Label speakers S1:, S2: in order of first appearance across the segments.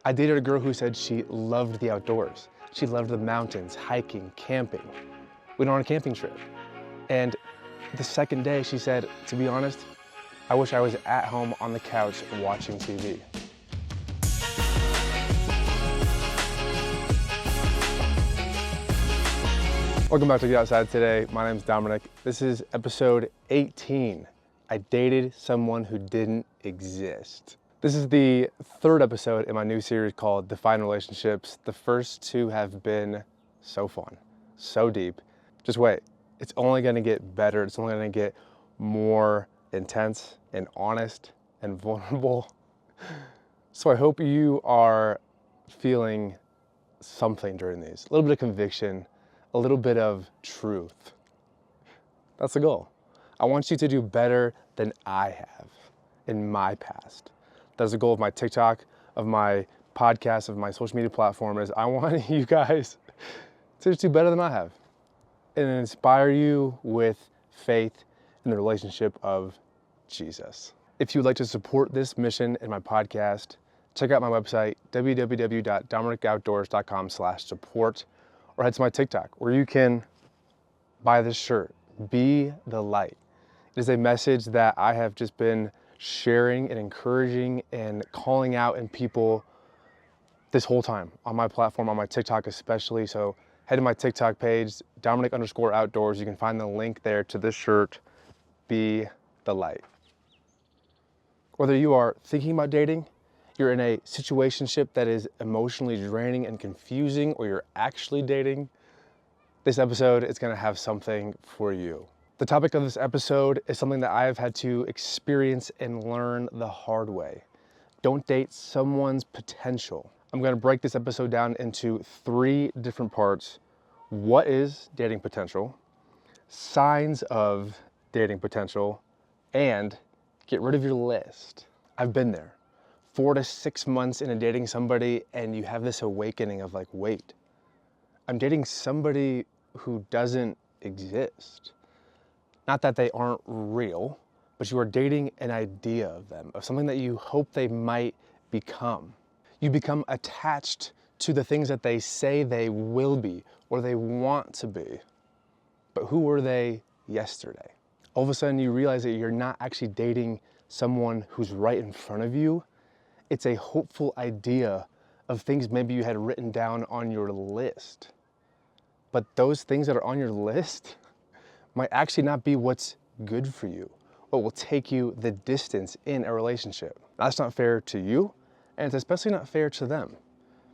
S1: I dated a girl who said she loved the outdoors. She loved the mountains, hiking, camping. We went on a camping trip. And the second day she said, to be honest, I wish I was at home on the couch watching TV. Welcome back to Get Outside Today. My name's Dominic. This is episode 18. I dated someone who didn't exist. This is the third episode in my new series called Define Relationships. The first two have been so fun, so deep. Just wait, it's only gonna get better. It's only gonna get more intense and honest and vulnerable. So I hope you are feeling something during these. A little bit of conviction, a little bit of truth. That's the goal. I want you to do better than I have in my past. That's the goal of my TikTok, of my podcast, of my social media platform, is I want you guys to just do better than I have and inspire you with faith in the relationship of Jesus. If you would like to support this mission and my podcast, check out my website, www.dominicoutdoors.com/support, or head to my TikTok where you can buy this shirt, Be the Light. It is a message that I have just been sharing and encouraging and calling out in people this whole time on my platform, on my TikTok especially. So head to my TikTok page, Dominic_outdoors. You can find the link there to this shirt, Be the Light. Whether you are thinking about dating, you're in a situationship that is emotionally draining and confusing, or you're actually dating, this episode is gonna have something for you. The topic of this episode is something that I've had to experience and learn the hard way. Don't date someone's potential. I'm gonna break this episode down into 3 different parts. What is dating potential? Signs of dating potential, and get rid of your list. I've been there. 4 to 6 months into dating somebody and you have this awakening of like, wait, I'm dating somebody who doesn't exist. Not that they aren't real, but you are dating an idea of them, of something that you hope they might become. You become attached to the things that they say they will be or they want to be. But who were they yesterday? All of a sudden you realize that you're not actually dating someone who's right in front of you. It's a hopeful idea of things maybe you had written down on your list. But those things that are on your list might actually not be what's good for you, what will take you the distance in a relationship. That's not fair to you, and it's especially not fair to them,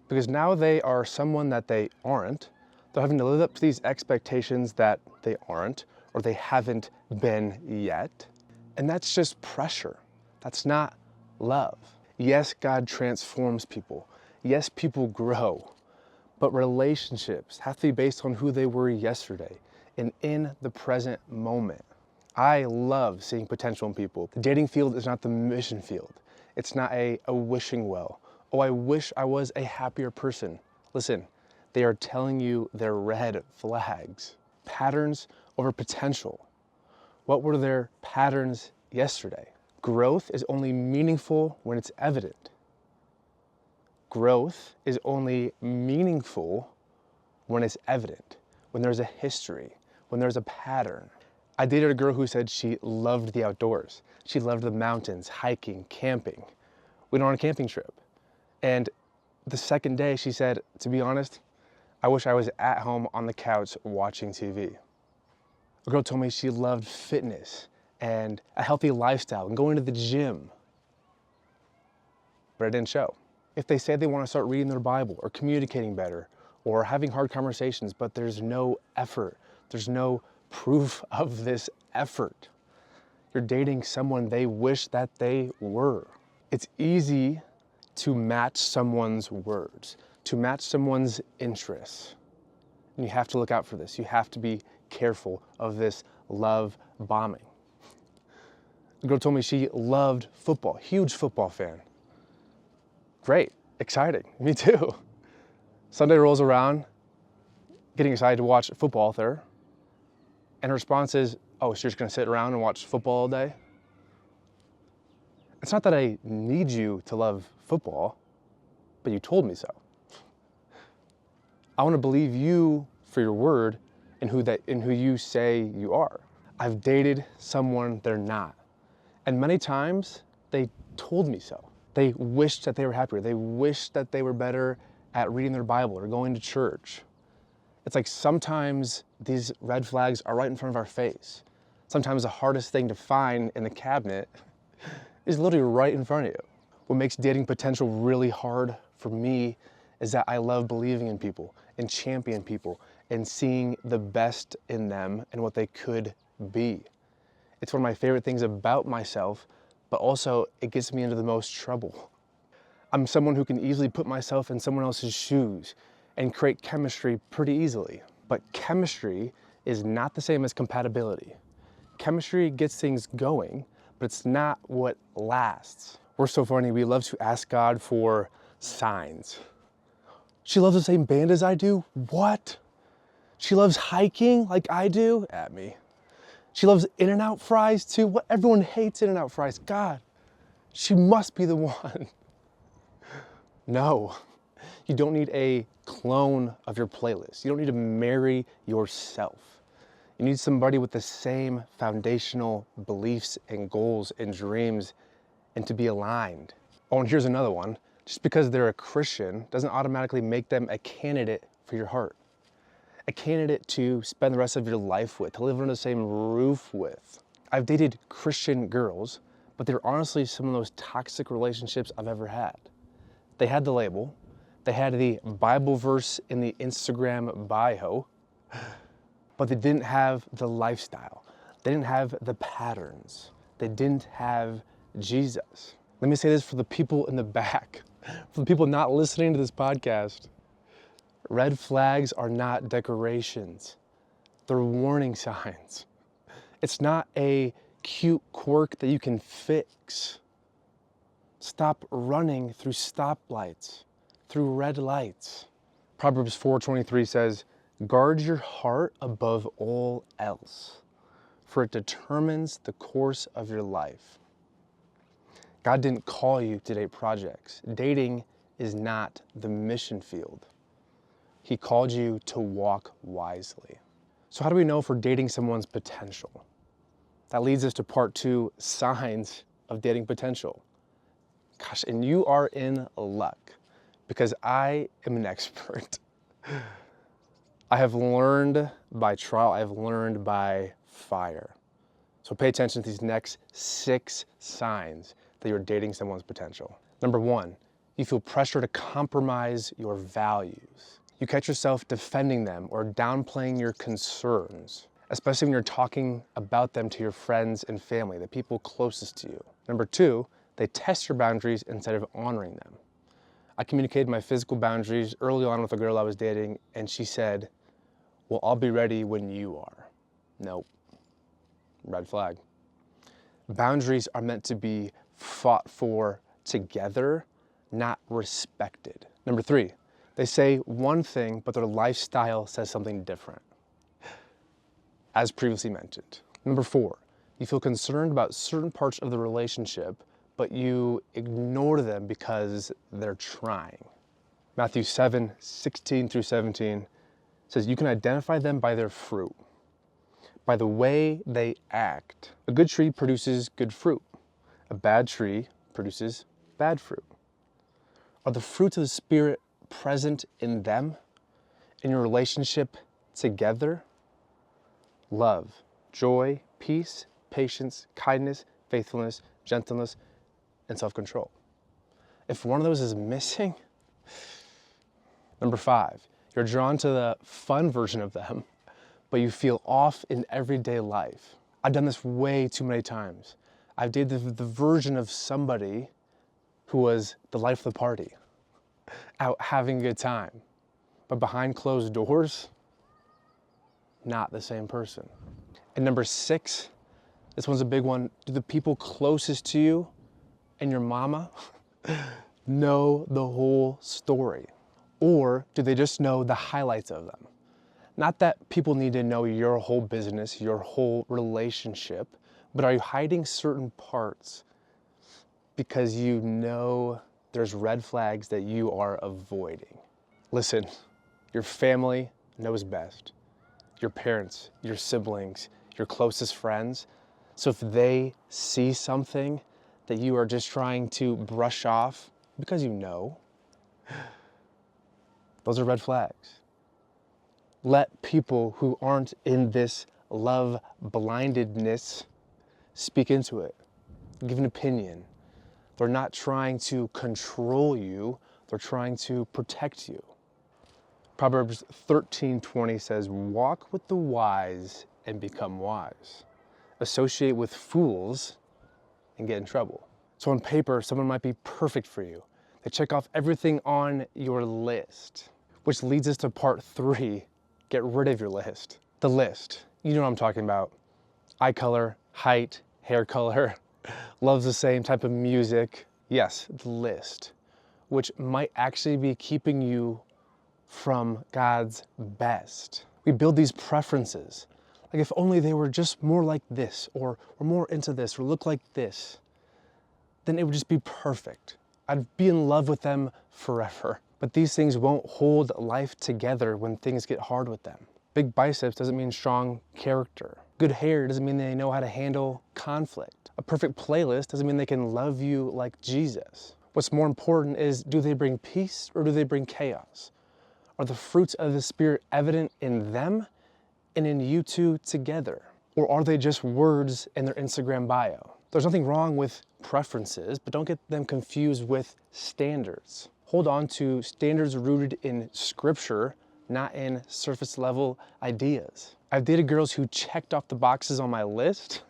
S1: because now they are someone that they aren't. They're having to live up to these expectations that they aren't, or they haven't been yet. And that's just pressure. That's not love. Yes, God transforms people. Yes, people grow, but relationships have to be based on who they were yesterday and in the present moment. I love seeing potential in people. The dating field is not the mission field. It's not a wishing well. Oh, I wish I was a happier person. Listen, they are telling you their red flags. Patterns over potential. What were their patterns yesterday? Growth is only meaningful when it's evident. Growth is only meaningful when it's evident, when there's a history, when there's a pattern. I dated a girl who said she loved the outdoors. She loved the mountains, hiking, camping. We went on a camping trip. And the second day she said, to be honest, I wish I was at home on the couch watching TV. A girl told me she loved fitness and a healthy lifestyle and going to the gym. But it didn't show. If they say they want to start reading their Bible or communicating better or having hard conversations, but there's no effort, there's no proof of this effort, you're dating someone they wish that they were. It's easy to match someone's words, to match someone's interests. And you have to look out for this. You have to be careful of this love bombing. A girl told me she loved football, huge football fan. Great, exciting, me too. Sunday rolls around, getting excited to watch football with her, and her response is, oh, so you're just gonna sit around and watch football all day? It's not that I need you to love football. but you told me so. I want to believe you for your word and who you say you are. I've dated someone they're not. And many times they told me so. They wished that they were happier. They wished that they were better at reading their Bible or going to church. It's like sometimes these red flags are right in front of our face. Sometimes the hardest thing to find in the cabinet is literally right in front of you. What makes dating potential really hard for me is that I love believing in people and championing people and seeing the best in them and what they could be. It's one of my favorite things about myself, but also it gets me into the most trouble. I'm someone who can easily put myself in someone else's shoes and create chemistry pretty easily. But chemistry is not the same as compatibility. Chemistry gets things going, but it's not what lasts. We're so funny, we love to ask God for signs. She loves the same band as I do? What? She loves hiking like I do? At me. She loves In-N-Out fries too? What? Everyone hates In-N-Out fries. God, she must be the one. No, you don't need a clone of your playlist. You don't need to marry yourself. You need somebody with the same foundational beliefs and goals and dreams and to be aligned. Oh, and here's another one. Just because they're a Christian doesn't automatically make them a candidate for your heart. A candidate to spend the rest of your life with, to live under the same roof with. I've dated Christian girls, but they're honestly some of the most toxic relationships I've ever had. They had the label, they had the Bible verse in the Instagram bio, but they didn't have the lifestyle. They didn't have the patterns. They didn't have Jesus. Let me say this for the people in the back, for the people not listening to this podcast. Red flags are not decorations. They're warning signs. It's not a cute quirk that you can fix. Stop running through stoplights, through red lights. Proverbs 4:23 says, "Guard your heart above all else, for it determines the course of your life." God didn't call you to date projects. Dating is not the mission field. He called you to walk wisely. So how do we know if we're dating someone's potential? That leads us to part 2, signs of dating potential. Gosh, and you are in luck because I am an expert. I have learned by trial, I have learned by fire. So pay attention to these next 6 signs that you're dating someone's potential. Number 1, you feel pressure to compromise your values. You catch yourself defending them or downplaying your concerns, especially when you're talking about them to your friends and family, the people closest to you. Number 2, they test your boundaries instead of honoring them. I communicated my physical boundaries early on with a girl I was dating, and she said, "Well, I'll be ready when you are." Nope. Red flag. Boundaries are meant to be fought for together, not respected. Number 3, they say one thing, but their lifestyle says something different, as previously mentioned. Number 4, you feel concerned about certain parts of the relationship, but you ignore them because they're trying. Matthew 7:16-17 says you can identify them by their fruit, by the way they act. A good tree produces good fruit. A bad tree produces bad fruit. Are the fruits of the Spirit present in them, in your relationship together? Love, joy, peace, patience, kindness, faithfulness, gentleness, and self-control. If one of those is missing, number 5, you're drawn to the fun version of them, but you feel off in everyday life. I've done this way too many times. I've dated the version of somebody who was the life of the party, out having a good time, but behind closed doors, not the same person. And number 6, this one's a big one. Do the people closest to you and your mama know the whole story? Or do they just know the highlights of them? Not that people need to know your whole business, your whole relationship, but are you hiding certain parts because you know there's red flags that you are avoiding. Listen, your family knows best. Your parents, your siblings, your closest friends. So if they see something that you are just trying to brush off because you know, those are red flags. Let people who aren't in this love blindedness speak into it, give an opinion. They're not trying to control you, they're trying to protect you. Proverbs 13:20 says, walk with the wise and become wise. Associate with fools and get in trouble. So on paper, someone might be perfect for you. They check off everything on your list, which leads us to part 3, get rid of your list. The list, you know what I'm talking about. Eye color, height, hair color, loves the same type of music. Yes, the list, which might actually be keeping you from God's best. We build these preferences. Like if only they were just more like this, or more into this, or look like this, then it would just be perfect. I'd be in love with them forever. But these things won't hold life together when things get hard with them. Big biceps doesn't mean strong character. Good hair doesn't mean they know how to handle conflict. A perfect playlist doesn't mean they can love you like Jesus. What's more important is, do they bring peace or do they bring chaos? Are the fruits of the Spirit evident in them and in you two together? Or are they just words in their Instagram bio? There's nothing wrong with preferences, but don't get them confused with standards. Hold on to standards rooted in Scripture, not in surface level ideas. I've dated girls who checked off the boxes on my list,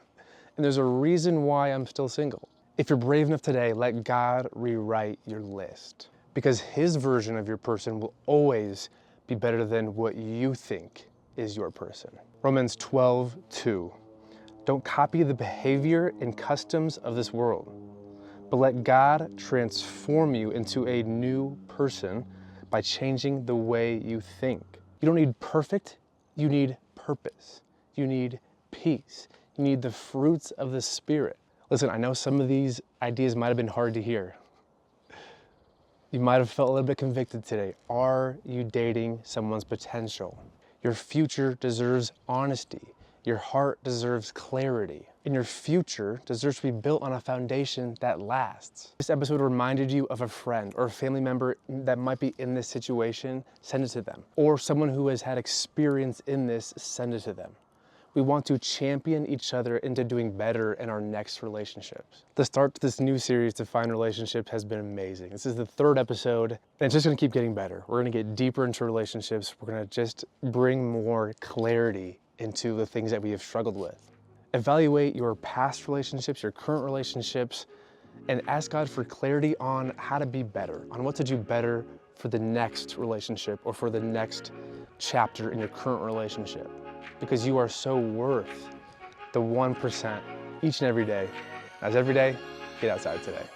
S1: and there's a reason why I'm still single. If you're brave enough today, let God rewrite your list, because His version of your person will always be better than what you think is your person. Romans 12:2. Don't copy the behavior and customs of this world, but let God transform you into a new person by changing the way you think. You don't need perfect, you need purpose. You need peace. You need the fruits of the Spirit. Listen, I know some of these ideas might have been hard to hear. You might have felt a little bit convicted today. Are you dating someone's potential? Your future deserves honesty. Your heart deserves clarity. And your future deserves to be built on a foundation that lasts. This episode reminded you of a friend or a family member that might be in this situation, send it to them. Or someone who has had experience in this, send it to them. We want to champion each other into doing better in our next relationships. The start to this new series, Define Relationships, has been amazing. This is the 3rd episode, and it's just gonna keep getting better. We're gonna get deeper into relationships. We're gonna just bring more clarity into the things that we have struggled with. Evaluate your past relationships, your current relationships, and ask God for clarity on how to be better, on what to do better for the next relationship or for the next chapter in your current relationship. Because you are so worth the 1% each and every day. As every day, get outside today.